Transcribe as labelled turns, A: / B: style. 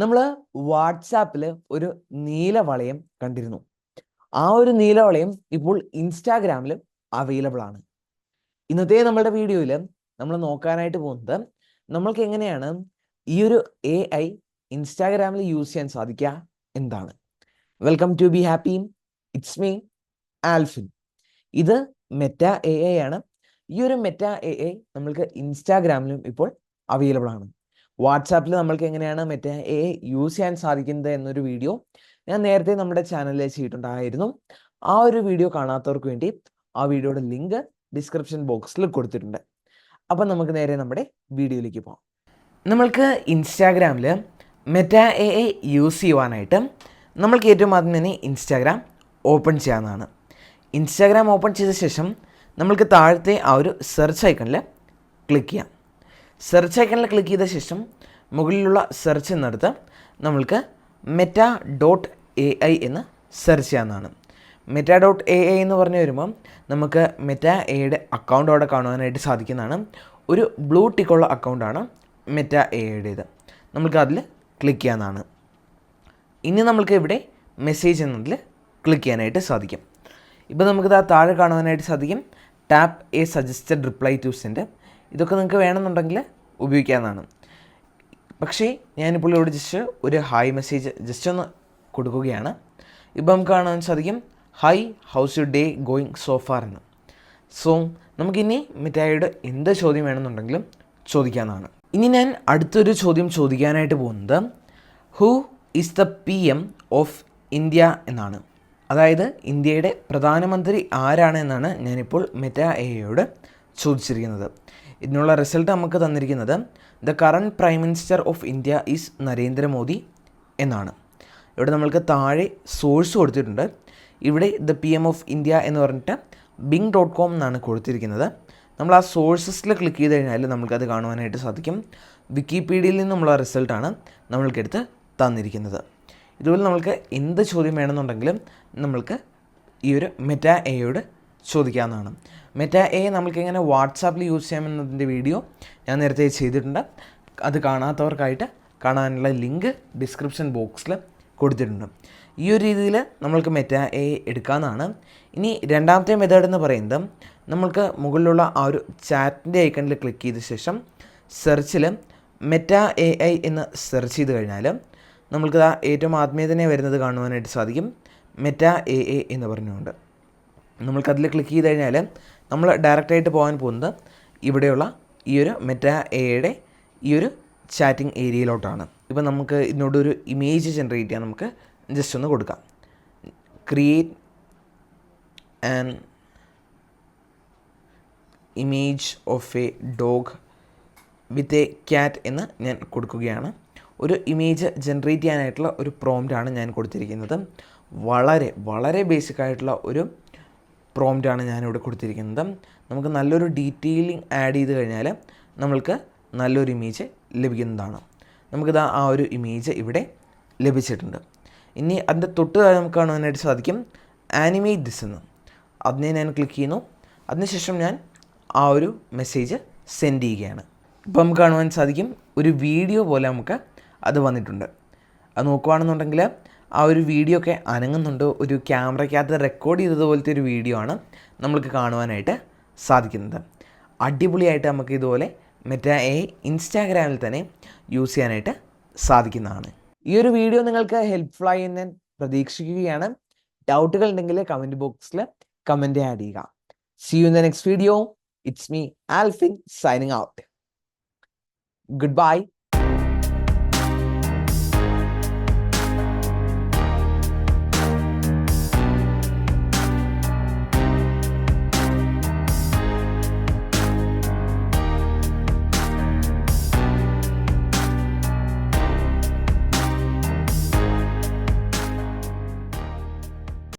A: നമ്മൾ വാട്സാപ്പിൽ ഒരു നീല വളയം കണ്ടിരുന്നു. ആ ഒരു നീല വളയം ഇപ്പോൾ ഇൻസ്റ്റാഗ്രാമിൽ അവൈലബിൾ ആണ്. ഇന്നത്തെ നമ്മുടെ വീഡിയോയിൽ നമ്മൾ നോക്കാനായിട്ട് പോകുന്നത് നമ്മൾക്ക് എങ്ങനെയാണ് ഈ ഒരു AI ഇൻസ്റ്റാഗ്രാമിൽ യൂസ് ചെയ്യാൻ സാധിക്കുക എന്താണ്. Welcome to be happy, it's me Alfin. ഇത് മെറ്റ AI ആണ്. ഈ ഒരു മെറ്റ AI നമ്മൾക്ക് ഇൻസ്റ്റാഗ്രാമിലും ഇപ്പോൾ അവൈലബിൾ ആണ്. വാട്സാപ്പിൽ നമ്മൾക്ക് എങ്ങനെയാണ് മെറ്റ AI യൂസ് ചെയ്യാൻ സാധിക്കുന്നത് എന്നൊരു വീഡിയോ ഞാൻ നേരത്തെ നമ്മുടെ ചാനലിൽ ചെയ്തിട്ടുണ്ടായിരുന്നു. ആ ഒരു വീഡിയോ കാണാത്തവർക്ക് വേണ്ടി ആ വീഡിയോയുടെ ലിങ്ക് ഡിസ്ക്രിപ്ഷൻ ബോക്സിൽ കൊടുത്തിട്ടുണ്ട്. അപ്പം നമുക്ക് നേരെ നമ്മുടെ വീഡിയോയിലേക്ക് പോകാം. നമ്മൾക്ക് ഇൻസ്റ്റാഗ്രാമിൽ മെറ്റ AI യൂസ് ചെയ്യുവാനായിട്ട് നമ്മൾക്ക് ഏറ്റവും ആദ്യം തന്നെ ഇൻസ്റ്റാഗ്രാം ഓപ്പൺ ചെയ്യാവുന്നതാണ്. ഇൻസ്റ്റാഗ്രാം ഓപ്പൺ ചെയ്ത ശേഷം നമ്മൾക്ക് താഴത്തെ ആ ഒരു സെർച്ച് ഐക്കണിൽ ക്ലിക്ക് ചെയ്യാം. സെർച്ച് ഐക്കണിൽ ക്ലിക്ക് ചെയ്ത ശേഷം മുകളിലുള്ള സെർച്ച് എന്നിടത്ത് നമ്മൾക്ക് meta.ai എന്ന് സെർച്ച് ചെയ്യാവുന്നതാണ്. meta.ai എന്ന് പറഞ്ഞു വരുമ്പം നമുക്ക് മെറ്റ എയുടെ അക്കൗണ്ട് അവിടെ കാണുവാനായിട്ട് സാധിക്കുന്നതാണ്. ഒരു ബ്ലൂ ടിക്കുള്ള അക്കൗണ്ടാണ് മെറ്റ എയുടേത്. നമുക്ക് അതിൽ ക്ലിക്ക് ചെയ്യാവുന്നതാണ്. ഇനി നമുക്ക് ഇവിടെ മെസ്സേജ് എന്നതിൽ ക്ലിക്ക് ചെയ്യാനായിട്ട് സാധിക്കും. ഇപ്പോൾ നമുക്കിത് ആ താഴെ കാണുവാനായിട്ട് സാധിക്കും tap a suggested reply to send. ഇതൊക്കെ നിങ്ങൾക്ക് വേണമെന്നുണ്ടെങ്കിൽ ഉപയോഗിക്കാവുന്നതാണ്. പക്ഷേ ഞാനിപ്പോൾ ഇവിടെ ജസ്റ്റ് ഒരു ഹായ് മെസ്സേജ് ജസ്റ്റ് ഒന്ന് കൊടുക്കുകയാണ്. ഇപ്പോൾ നമുക്ക് കാണാൻ സാധിക്കും hi, how's your day going so far എന്ന്. സോ നമുക്കിനി മിഠായിയുടെ എന്ത് ചോദ്യം വേണമെന്നുണ്ടെങ്കിലും ചോദിക്കാവുന്നതാണ്. ഇനി ഞാൻ അടുത്തൊരു ചോദ്യം ചോദിക്കാനായിട്ട് പോകുന്നത് who is the PM of India എന്നാണ്. അതായത് ഇന്ത്യയുടെ പ്രധാനമന്ത്രി ആരാണ് എന്നാണ് ഞാനിപ്പോൾ മെറ്റ AIയോട് ചോദിച്ചിരിക്കുന്നത്. ഇതിനുള്ള റിസൾട്ട് നമുക്ക് തന്നിരിക്കുന്നത് the current prime minister of India is Narendra Modi എന്നാണ്. ഇവിടെ നമ്മൾക്ക് താഴെ സോഴ്സ് കൊടുത്തിട്ടുണ്ട്. ഇവിടെ ദ PM ഓഫ് ഇന്ത്യ എന്ന് പറഞ്ഞിട്ട് bing.com എന്നാണ് കൊടുത്തിരിക്കുന്നത്. നമ്മൾ ആ സോഴ്സസിൽ ക്ലിക്ക് ചെയ്ത് കഴിഞ്ഞാൽ നമുക്കത് കാണുവാനായിട്ട് സാധിക്കും. വിക്കിപീഡിയയിൽ നിന്നുമുള്ള റിസൾട്ടാണ് നമ്മൾക്കെടുത്ത് തന്നിരിക്കുന്നത്. ഇതുപോലെ നമ്മൾക്ക് എന്ത് ചോദ്യം വേണമെന്നുണ്ടെങ്കിലും നമ്മൾക്ക് ഈ ഒരു മെറ്റ AIയോട് ചോദിക്കാവുന്നതാണ്. മെറ്റ AI നമ്മൾക്ക് എങ്ങനെ വാട്സാപ്പിൽ യൂസ് ചെയ്യാമെന്നതിൻ്റെ വീഡിയോ ഞാൻ നേരത്തെ ചെയ്തിട്ടുണ്ട്. അത് കാണാത്തവർക്കായിട്ട് കാണാനുള്ള ലിങ്ക് ഡിസ്ക്രിപ്ഷൻ ബോക്സിൽ കൊടുത്തിട്ടുണ്ട്. ഈ ഒരു രീതിയിൽ നമ്മൾക്ക് മെറ്റ AI എടുക്കാവുന്നതാണ്. ഇനി രണ്ടാമത്തെ മെത്തേഡ് എന്ന് പറയുന്നത് നമ്മൾക്ക് മുകളിലുള്ള ആ ഒരു ചാറ്റിൻ്റെ ഐക്കണിൽ ക്ലിക്ക് ചെയ്ത ശേഷം സെർച്ചിൽ മെറ്റ AI എന്ന് സെർച്ച് ചെയ്ത് കഴിഞ്ഞാൽ നമ്മൾക്ക് ഏറ്റവും ആദ്യമേ തന്നെ വരുന്നത് കാണുവാനായിട്ട് സാധിക്കും മെറ്റ AI എന്ന് പറഞ്ഞുകൊണ്ട്. നമ്മൾക്കതിൽ ക്ലിക്ക് ചെയ്ത് കഴിഞ്ഞാൽ നമ്മൾ ഡയറക്റ്റായിട്ട് പോകാൻ പോകുന്നത് ഇവിടെയുള്ള ഈ ഒരു മെറ്റ AIയുടെ ഈ ഒരു ചാറ്റിംഗ് ഏരിയയിലോട്ടാണ്. ഇപ്പം നമുക്ക് ഇതിനോടൊരു ഇമേജ് ജനറേറ്റ് ചെയ്യാൻ നമുക്ക് ജസ്റ്റ് ഒന്ന് കൊടുക്കാം. Create an image of A dog with a cat എന്ന് ഞാൻ കൊടുക്കുകയാണ്. ഒരു ഇമേജ് ജനറേറ്റ് ചെയ്യാനായിട്ടുള്ള ഒരു പ്രോംപ്റ്റാണ് ഞാൻ കൊടുത്തിരിക്കുന്നത്. വളരെ വളരെ ബേസിക് ആയിട്ടുള്ള ഒരു പ്രോംപ്റ്റാണ് ഞാനിവിടെ കൊടുത്തിരിക്കുന്നത്. നമുക്ക് നല്ലൊരു ഡീറ്റെയിലിംഗ് ആഡ് ചെയ്ത് കഴിഞ്ഞാൽ നമ്മൾക്ക് നല്ലൊരു ഇമേജ് ലഭിക്കുന്നതാണ്. നമുക്കിത് ആ ഒരു ഇമേജ് ഇവിടെ ലഭിച്ചിട്ടുണ്ട്. ഇനി അതിൻ്റെ തൊട്ട് നമുക്ക് കാണുവാനായിട്ട് സാധിക്കും ആനിമേറ്റ് ദിസ് എന്ന്. അതിനെ ഞാൻ ക്ലിക്ക് ചെയ്യുന്നു. അതിനുശേഷം ഞാൻ ആ ഒരു മെസ്സേജ് സെൻഡ് ചെയ്യുകയാണ്. ഇപ്പം നമുക്ക് കാണുവാൻ സാധിക്കും ഒരു വീഡിയോ പോലെ നമുക്ക് അത് വന്നിട്ടുണ്ട്. അത് നോക്കുകയാണെന്നുണ്ടെങ്കിൽ ആ ഒരു വീഡിയോ ഒക്കെ അനങ്ങുന്നുണ്ട്. ഒരു ക്യാമറയ്ക്കകത്ത് റെക്കോർഡ് ചെയ്തതുപോലത്തെ ഒരു വീഡിയോ ആണ് നമ്മൾക്ക് കാണുവാനായിട്ട് സാധിക്കുന്നത്. അടിപൊളിയായിട്ട് നമുക്ക് ഇതുപോലെ മെറ്റ AI ഇൻസ്റ്റാഗ്രാമിൽ തന്നെ യൂസ് ചെയ്യാനായിട്ട് സാധിക്കുന്നതാണ്. ഈ ഒരു വീഡിയോ നിങ്ങൾക്ക് ഹെൽപ്ഫുള്ളായി എന്ന് ഞാൻ പ്രതീക്ഷിക്കുകയാണ്. ഡൗട്ടുകൾ ഉണ്ടെങ്കിൽ കമൻറ്റ് ബോക്സിൽ കമൻറ്റ് ആഡ് ചെയ്യുക. See you in the next video. It's me, Alfin, signing out. Goodbye.